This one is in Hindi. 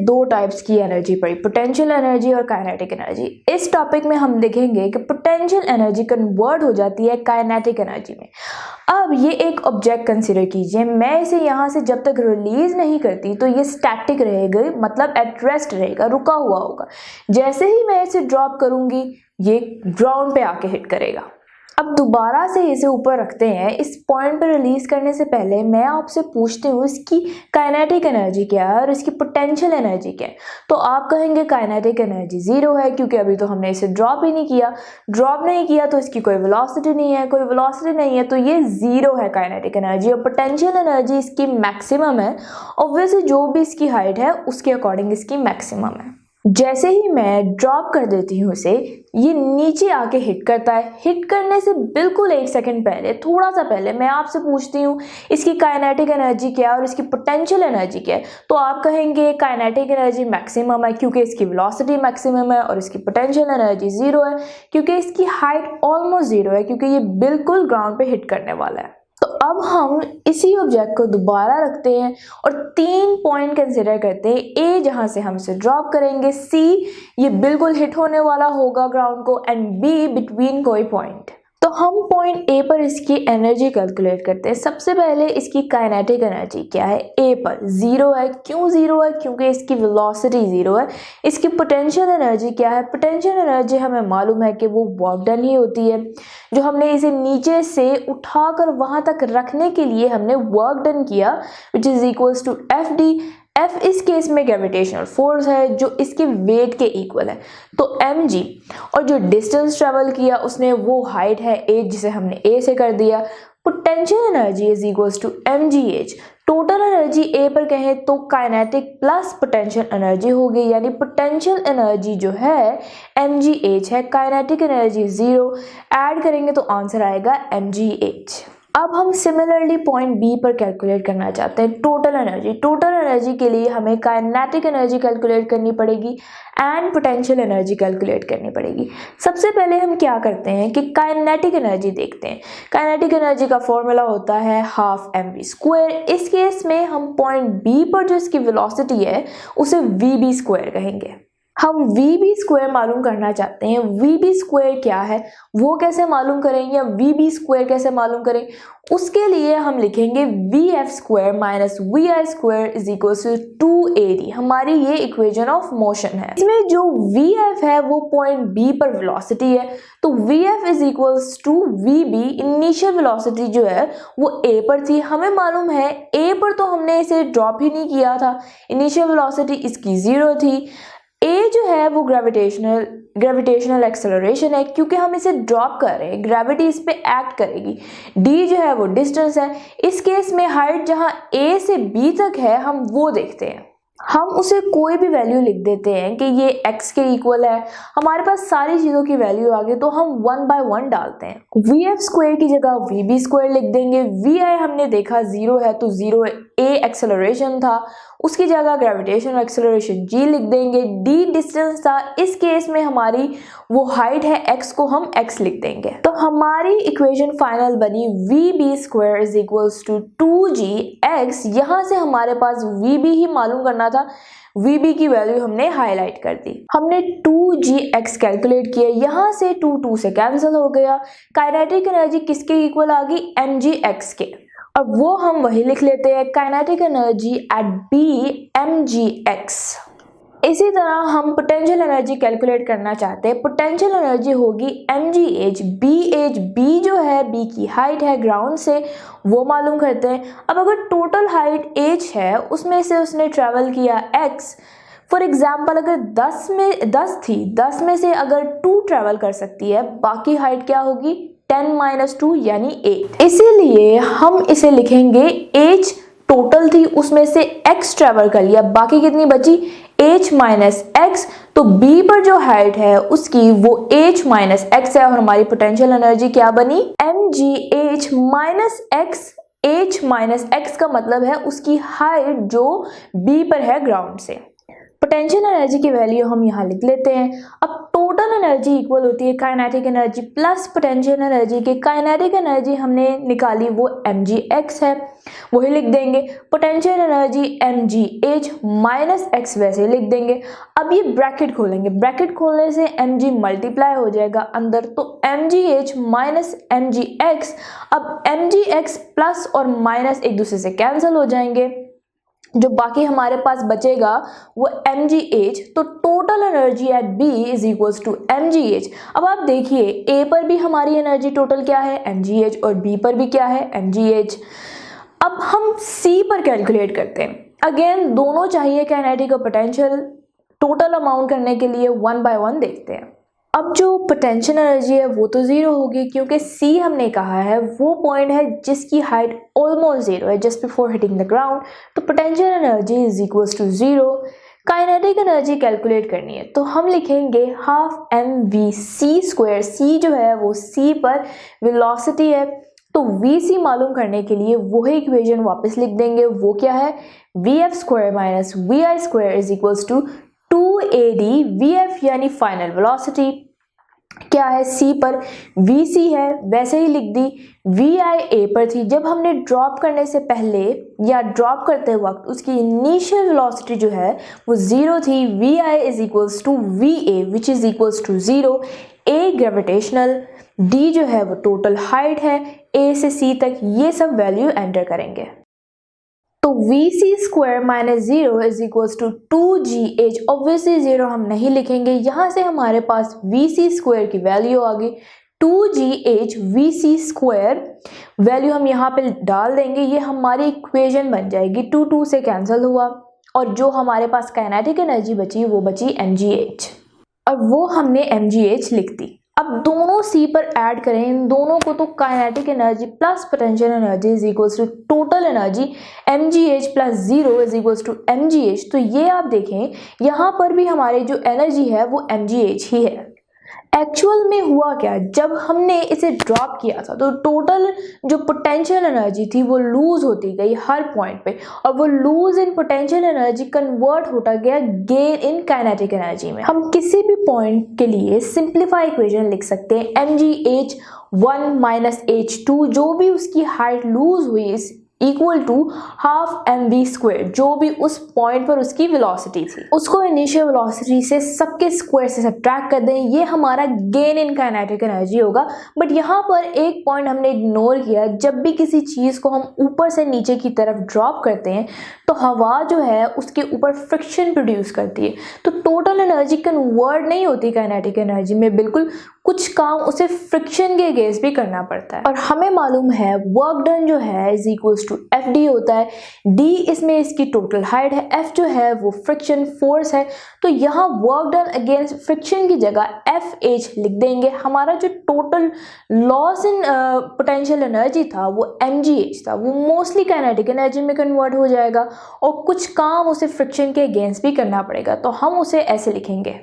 दो टाइप्स की एनर्जी पढ़ी, पोटेंशियल एनर्जी और काइनेटिक एनर्जी। इस टॉपिक में हम देखेंगे कि पोटेंशियल एनर्जी कन्वर्ट हो जाती है काइनेटिक एनर्जी में। अब ये एक ऑब्जेक्ट कंसीडर कीजिए, मैं इसे यहाँ से जब तक रिलीज नहीं करती तो ये स्टैटिक रहेगा, मतलब एट रेस्ट रहेगा, रुका हुआ होगा। जैसे ही मैं इसे ड्रॉप करूंगी ये ग्राउंड पे आके हिट करेगा। अब दोबारा से इसे ऊपर रखते हैं। इस पॉइंट पर रिलीज करने से पहले मैं आपसे पूछती हूँ इसकी काइनेटिक एनर्जी क्या है और इसकी पोटेंशियल एनर्जी क्या है। तो आप कहेंगे काइनेटिक एनर्जी 0 है, क्योंकि अभी तो हमने इसे ड्रॉप ही नहीं किया। ड्रॉप नहीं किया तो इसकी कोई वेलोसिटी नहीं है, कोई वेलोसिटी नहीं है तो ये 0 है काइनेटिक एनर्जी। और पोटेंशियल एनर्जी इसकी मैक्सिमम है, ऑब्वियसली जो भी इसकी हाइट है उसके अकॉर्डिंग इसकी मैक्सिमम है। जैसे ही मैं ड्रॉप कर देती हूँ इसे, ये नीचे आके हिट करता है। हिट करने से बिल्कुल 1 सेकंड पहले, थोड़ा सा पहले मैं आपसे पूछती हूँ इसकी काइनेटिक एनर्जी क्या है और इसकी पोटेंशियल एनर्जी क्या है। तो आप कहेंगे काइनेटिक एनर्जी मैक्सिमम है क्योंकि इसकी वेलोसिटी मैक्सिमम है, और इसकी पोटेंशियल एनर्जी 0 है क्योंकि इसकी हाइट ऑलमोस्ट 0 है, क्योंकि ये बिल्कुल ग्राउंड पे हिट करने वाला है। तो अब हम इसी ऑब्जेक्ट को दोबारा रखते हैं और 3 पॉइंट कंसिडर करते हैं। ए जहां से हम इसे ड्रॉप करेंगे, सी ये बिल्कुल हिट होने वाला होगा ग्राउंड को, एंड बी बिटवीन कोई पॉइंट। तो हम पॉइंट ए पर इसकी एनर्जी कैलकुलेट करते हैं। सबसे पहले इसकी काइनेटिक एनर्जी क्या है, ए पर 0 है। क्यों 0 है? क्योंकि इसकी वेलोसिटी 0 है। इसकी पोटेंशियल एनर्जी क्या है? पोटेंशियल एनर्जी हमें मालूम है कि वो वर्क डन ही होती है, जो हमने इसे नीचे से उठाकर वहां तक रखने के लिए हमने वर्क डन किया, which is equals to F D. F इस केस में ग्रेविटेशनल फोर्स है जो इसके वेट के इक्वल है, तो mg। और जो डिस्टेंस ट्रेवल किया उसने वो हाइट है a, जिसे हमने a से कर दिया। Potential energy is equals to mgh। Total energy a पर कहें तो काइनेटिक प्लस पोटेंशियल एनर्जी होगी, यानी पोटेंशियल एनर्जी जो है mgh है, काइनेटिक एनर्जी 0। ऐड करेंगे तो आंसर आएगा mgh। अब हम सिमिलरली पॉइंट बी पर कैलकुलेट करना चाहते हैं टोटल एनर्जी। टोटल एनर्जी के लिए हमें काइनेटिक एनर्जी कैलकुलेट करनी पड़ेगी एंड पोटेंशियल एनर्जी कैलकुलेट करनी पड़ेगी। सबसे पहले हम क्या करते हैं कि काइनेटिक एनर्जी देखते हैं। काइनेटिक एनर्जी का फॉर्मूला होता है हाफ mv²। इस केस में हम पॉइंट बी पर जो इसकी वेलोसिटी है उसे vb² कहेंगे। हम vb² मालूम करना चाहते हैं। vb² क्या है वो कैसे मालूम करें, या vb² कैसे मालूम करें, उसके लिए हम लिखेंगे vf² minus vi² is equal to 2ad। हमारी ये इक्वेशन ऑफ मोशन है। इसमें जो vf है वो पॉइंट b पर वेलोसिटी है, तो vf is equals to vb। Initial velocity जो है वो a पर थी, हमें मालूम है a पर तो हमने इसे ड्रॉप ही नहीं किया था, इनिशियल वेलोसिटी इसकी 0 थी। A जो है वो ग्रेविटेशनल एक्सेलरेशन है, क्योंकि हम इसे ड्रॉप कर रहे हैं, ग्रेविटी इस पे एक्ट करेगी। D जो है वो डिस्टेंस है। इस केस में हाइट जहां A से B तक है हम वो देखते हैं। हम उसे कोई भी वैल्यू लिख देते हैं कि ये x के इक्वल है। हमारे पास सारी चीज़ों की वैल्यू आ गई तो हम 1 बाय 1 डालते हैं। vf² की जगह vb² लिख देंगे। vi हमने देखा 0 है तो 0 a एक्सेलरेशन था, उसकी जगह ग्रेविटेशनल एक्सेलरेशन g लिख देंगे। d डिस्टेंस था, इस केस में हमारी वो हाइट है x को हम x लिख देंगे। तो हमारी इक्वेशन फाइनल बनी vb² is equals to 2gx। यहाँ से हमारे पास vb ही मालूम करना था, vb की वैल्यू हमने हाईलाइट कर दी। हमने 2gx कैलकुलेट किया, यहाँ से 2 से कैंसिल हो गया। काइनेटिक एनर्जी किसके इक्वल आ गई, mgx के, और वो हम वही लिख लेते हैं kinetic energy at b mgx। इसी तरह हम पोटेंशियल एनर्जी कैलकुलेट करना चाहते हैं। पोटेंशियल एनर्जी होगी mgh। b जो है b की हाइट है ग्राउंड से, वो मालूम करते हैं। अब अगर टोटल हाइट h है उसमें से उसने ट्रेवल किया x, फॉर एग्जाम्पल अगर 10 थी, 10 में से अगर 2 ट्रेवल कर सकती है, बाकी हाइट क्या होगी 10 - 2 यानी 8। इसीलिए हम इसे लिखेंगे h टोटल थी उसमें से x ट्रेवल कर लिया, बाकी कितनी बची h - x। तो b पर जो हाइट है उसकी वो h - x है, और हमारी पोटेंशियल एनर्जी क्या बनी mgh - x। h - x का मतलब है उसकी हाइट जो b पर है ग्राउंड से। पोटेंशियल एनर्जी की वैल्यू हम यहाँ लिख लेते हैं। अब टोटल एनर्जी इक्वल होती है kinetic energy plus potential energy के। काइनेटिक एनर्जी हमने निकाली वो mgx है, वही लिख देंगे। Potential energy mgh minus x वैसे लिख देंगे। अब ये ब्रैकेट खोलेंगे, ब्रैकेट खोलने से mg मल्टीप्लाई हो जाएगा अंदर, तो mgh माइनस mgx। अब mgx प्लस और माइनस एक दूसरे से कैंसिल हो जाएंगे, जो बाकी हमारे पास बचेगा वो mgh। तो total energy at B is equals to mgh। अब आप देखिए A पर भी हमारी एनर्जी टोटल क्या है mgh और B पर भी क्या है mgh। अब हम C पर कैलकुलेट करते हैं। अगेन दोनों चाहिए काइनेटिक और पोटेंशियल, टोटल अमाउंट करने के लिए वन बाय वन देखते हैं। अब जो पोटेंशियल एनर्जी है वो तो जीरो होगी, क्योंकि C हमने कहा है वो पॉइंट है जिसकी हाइट ऑलमोस्ट जीरो है, just before hitting the ground. तो potential energy is equals to zero. Kinetic energy calculate करनी है तो हम लिखेंगे हाफ mvc²। C जो है वो C पर वेलोसिटी है, तो vc मालूम करने के लिए वही इक्वेशन वापस लिख देंगे। वो क्या है vf² minus vi² is equals to 2ad। vf यानी फाइनल वेलोसिटी क्या है C पर vc है, वैसे ही लिख दी। vi A पर थी, जब हमने ड्रॉप करने से पहले या ड्रॉप करते वक्त उसकी इनिशियल वेलोसिटी जो है वो जीरो थी। vi is equals to va which is equals to zero. a gravitational, d जो है वो टोटल हाइट है A से C तक, ये सब वैल्यू एंटर करेंगे। तो vc² minus zero is equals to 2gh। Obviously zero हम नहीं लिखेंगे, यहाँ से हमारे पास vc² की वैल्यू आ गई 2gh vc²। वैल्यू हम यहाँ पे डाल देंगे, ये हमारी इक्वेशन बन जाएगी। 2 से कैंसिल हुआ और जो हमारे पास काइनेटिक एनर्जी बची वो बची mgh, और वो हमने mgh लिख दी। अब दोनों C पर ऐड करें इन दोनों को, तो kinetic energy plus potential energy is equals to total energy mgh plus zero is equals to mgh। तो ये आप देखें यहाँ पर भी हमारी जो एनर्जी है वो mgh ही है। एक्चुअल में हुआ क्या, जब हमने इसे ड्रॉप किया था तो टोटल जो पोटेंशियल एनर्जी थी वो लूज होती गई हर पॉइंट पे, और वो lose in potential energy convert होता गया गेन इन काइनेटिक एनर्जी में। हम किसी भी पॉइंट के लिए सिंप्लीफाई इक्वेशन लिख सकते हैं mgh1 माइनस h2, जो भी उसकी हाइट लूज हुई इक्वल टू हाफ mv², जो भी उस पॉइंट पर उसकी वेलोसिटी थी उसको इनिशियल वेलोसिटी से सबके स्क्वायर से सब्ट्रैक्ट कर दें, ये हमारा गेन इन काइनेटिक एनर्जी होगा। बट यहाँ पर एक पॉइंट हमने इग्नोर किया, जब भी किसी चीज़ को हम ऊपर से नीचे की तरफ ड्रॉप करते हैं तो हवा जो है उसके ऊपर फ्रिक्शन प्रोड्यूस करती है, तो टोटल एनर्जी कन्वर्ट नहीं होती काइनेटिक एनर्जी में, बिल्कुल कुछ काम उसे फ्रिक्शन के अगेंस्ट भी करना पड़ता है। और हमें मालूम है वर्क डन जो है इज इक्वल्स टू fd होता है। d इसमें इसकी टोटल हाइट है, f जो है वो फ्रिक्शन फोर्स है, तो यहाँ वर्क डन अगेंस्ट फ्रिक्शन की जगह fh लिख देंगे। हमारा जो total loss in potential energy था वो mgh था, वो मोस्टली काइनेटिक एनर्जी में कन्वर्ट हो जाएगा और कुछ काम उसे फ्रिक्शन के अगेंस्ट भी करना पड़ेगा, तो हम उसे ऐसे लिखेंगे।